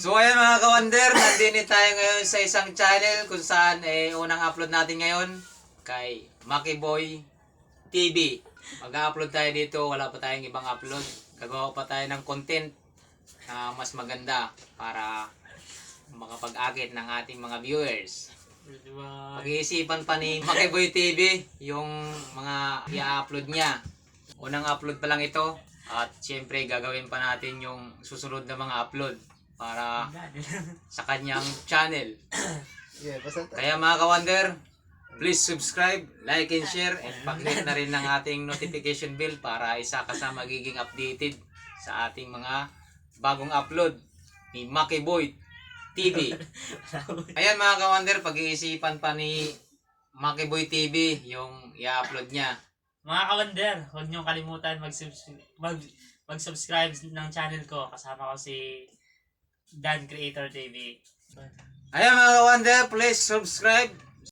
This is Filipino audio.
So ayan mga kawander, nandini tayo ngayon sa isang channel kung saan unang upload natin ngayon kay Makiboy TV. Mag-upload tayo dito, wala pa tayong ibang upload. Gagawa pa tayo ng content na mas maganda para makapag-akit ng ating mga viewers. Pag-iisipan pa ni Makiboy TV yung mga i-upload niya. Unang upload pa lang ito at syempre gagawin pa natin yung susunod na mga upload para sa kanyang channel. Kaya mga kawander, please subscribe, like and share, and paklik na rin ng ating notification bell para isa ka sa magiging updated sa ating mga bagong upload ni Makiboy TV. Ayan mga kawander, pag-iisipan pa ni Makiboy TV yung i-upload niya. Mga kawander, huwag niyong kalimutan mag-subscribe ng channel ko. Kasama ko si Dan Creator TV. Ayan mga kawander, please subscribe,